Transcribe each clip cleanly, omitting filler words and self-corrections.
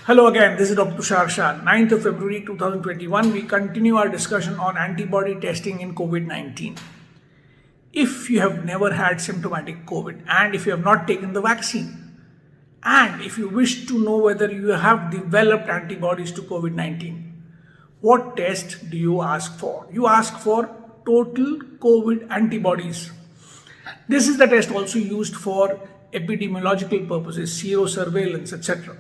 Hello again, this is Dr. Tushar Shah. 9th of February 2021, we continue our discussion on antibody testing in COVID-19. If you have never had symptomatic COVID and if you have not taken the vaccine, and if you wish to know whether you have developed antibodies to COVID-19, what test do you ask for? You ask for total COVID antibodies. This is the test also used for epidemiological purposes, serosurveillance, etc.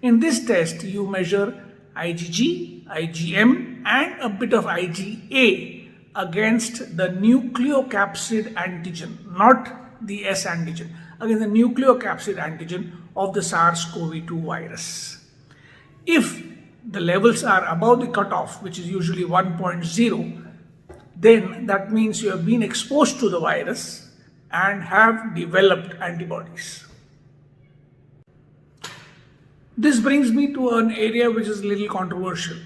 In this test, you measure IgG, IgM, and a bit of IgA against the nucleocapsid antigen, not the S antigen, against the nucleocapsid antigen of the SARS-CoV-2 virus. If the levels are above the cutoff, which is usually 1.0, then that means you have been exposed to the virus and have developed antibodies. This brings me to an area which is a little controversial.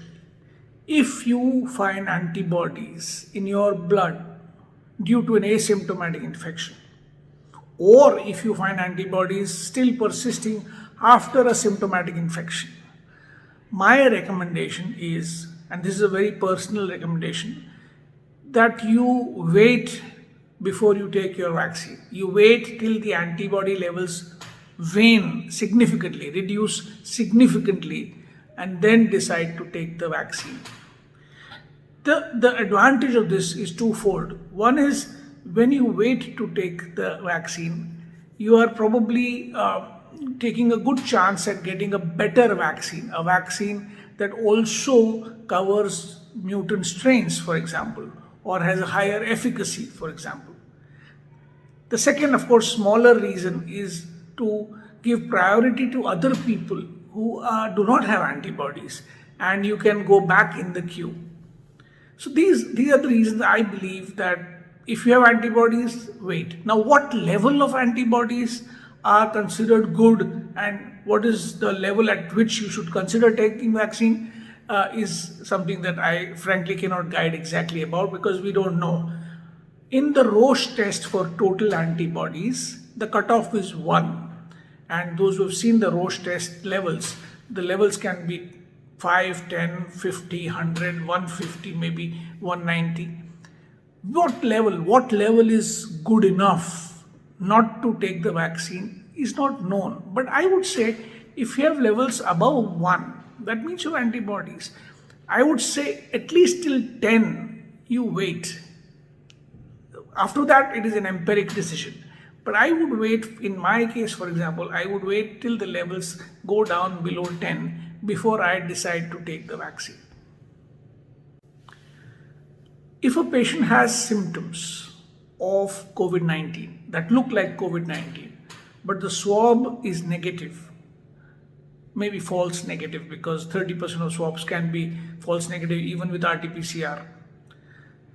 If you find antibodies in your blood due to an asymptomatic infection, or if you find antibodies still persisting after a symptomatic infection, my recommendation is, and this is a very personal recommendation, that you wait before you take your vaccine. You wait till the antibody levels wane significantly, reduce significantly, and then decide to take the vaccine. The advantage of this is twofold. One is when you wait to take the vaccine, you are probably taking a good chance at getting a better vaccine, a vaccine that also covers mutant strains, for example, or has a higher efficacy, for example. The second, of course, smaller reason is to give priority to other people who do not have antibodies, and you can go back in the queue. So these are the reasons I believe that if you have antibodies, wait. Now, what level of antibodies are considered good and what is the level at which you should consider taking vaccine is something that I frankly cannot guide exactly about because we don't know. In the Roche test for total antibodies, the cutoff is 1. And those who have seen the Roche test levels, the levels can be 5, 10, 50, 100, 150, maybe 190. What level is good enough not to take the vaccine is not known. But I would say if you have levels above 1, that means you have antibodies. I would say at least till 10, you wait. After that, it is an empiric decision. But I would wait, in my case, for example, I would wait till the levels go down below 10 before I decide to take the vaccine. If a patient has symptoms of COVID-19 that look like COVID-19, but the swab is negative, maybe false negative, because 30% of swabs can be false negative even with RT-PCR,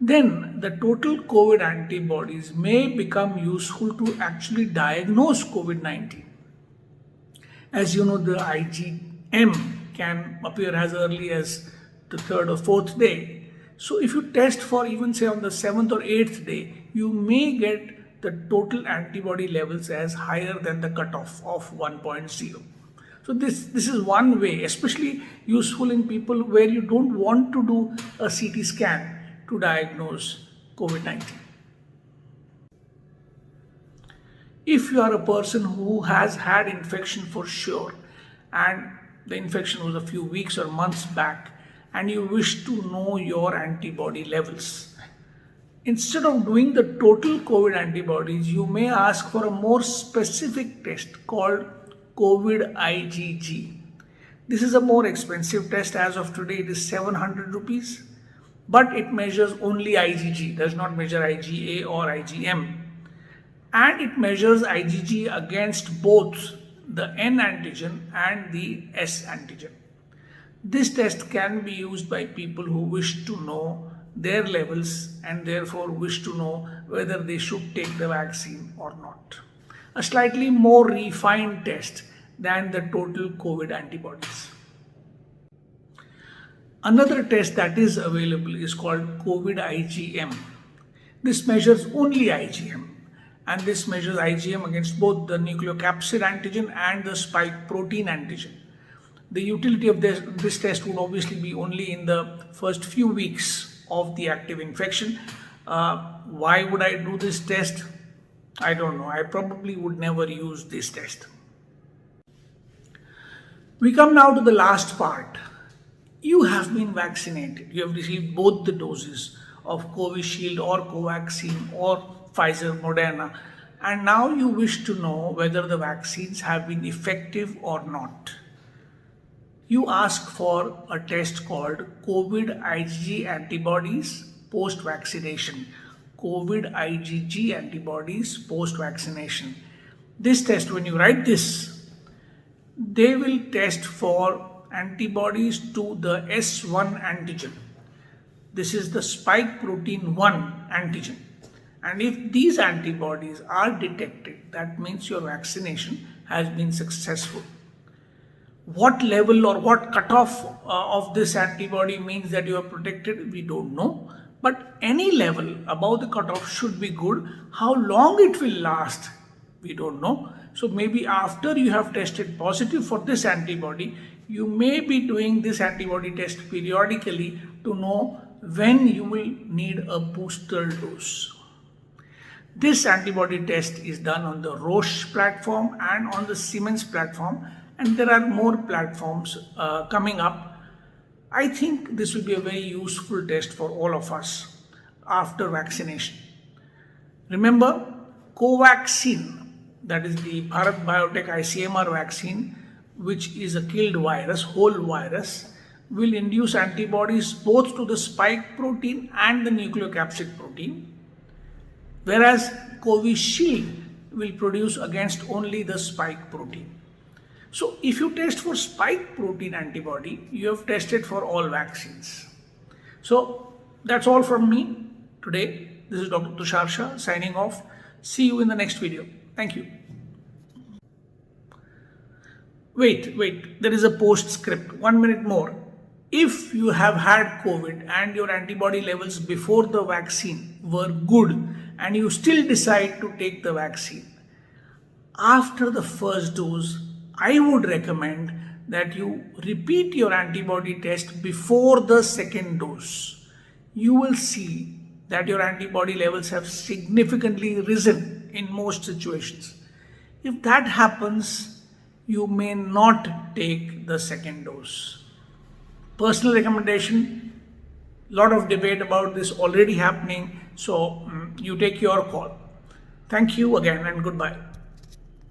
then the total COVID antibodies may become useful to actually diagnose COVID-19. As you know, the IgM can appear as early as the 3rd or 4th day. So if you test for even say on the 7th or 8th day, you may get the total antibody levels as higher than the cutoff of 1.0. So this is one way, especially useful in people where you don't want to do a CT scan to diagnose COVID-19. If you are a person who has had infection for sure and the infection was a few weeks or months back and you wish to know your antibody levels, instead of doing the total COVID antibodies, you may ask for a more specific test called COVID IgG. This is a more expensive test. As of today, it is 700 rupees. But it measures only IgG, does not measure IgA or IgM. And it measures IgG against both the N antigen and the S antigen. This test can be used by people who wish to know their levels and therefore wish to know whether they should take the vaccine or not. A slightly more refined test than the total COVID antibodies. Another test that is available is called COVID IgM. This measures only IgM, and this measures IgM against both the nucleocapsid antigen and the spike protein antigen. The utility of this test would obviously be only in the first few weeks of the active infection. Why would I do this test? I don't know. I probably would never use this test. We come now to the last part. You have been vaccinated. You have received both the doses of Covishield or Covaxin or Pfizer, Moderna, and now you wish to know whether the vaccines have been effective or not. You ask for a test called COVID IgG antibodies post-vaccination. COVID IgG antibodies post-vaccination. This test, when you write this, they will test for antibodies to the S1 antigen. This is the spike protein 1 antigen. And if these antibodies are detected, that means your vaccination has been successful. What level or what cutoff of this antibody means that you are protected, we don't know. But any level above the cutoff should be good. How long it will last, we don't know. So maybe after you have tested positive for this antibody, you may be doing this antibody test periodically to know when you will need a booster dose. This antibody test is done on the Roche platform and on the Siemens platform, and there are more platforms coming up. I think this will be a very useful test for all of us after vaccination. Remember, Covaxin, that is the Bharat Biotech ICMR vaccine, which is a killed virus, whole virus, will induce antibodies both to the spike protein and the nucleocapsid protein, whereas Covishield will produce against only the spike protein. So if you test for spike protein antibody, you have tested for all vaccines. So that's all from me today. This is Dr. Tushar Shah signing off. See you in the next video. Thank you. Wait, there is a postscript. 1 minute more. If you have had COVID and your antibody levels before the vaccine were good and you still decide to take the vaccine, after the first dose, I would recommend that you repeat your antibody test before the second dose. You will see that your antibody levels have significantly risen in most situations. If that happens, you may not take the second dose. Personal recommendation, lot of debate about this already happening, so you take your call. Thank you again and goodbye.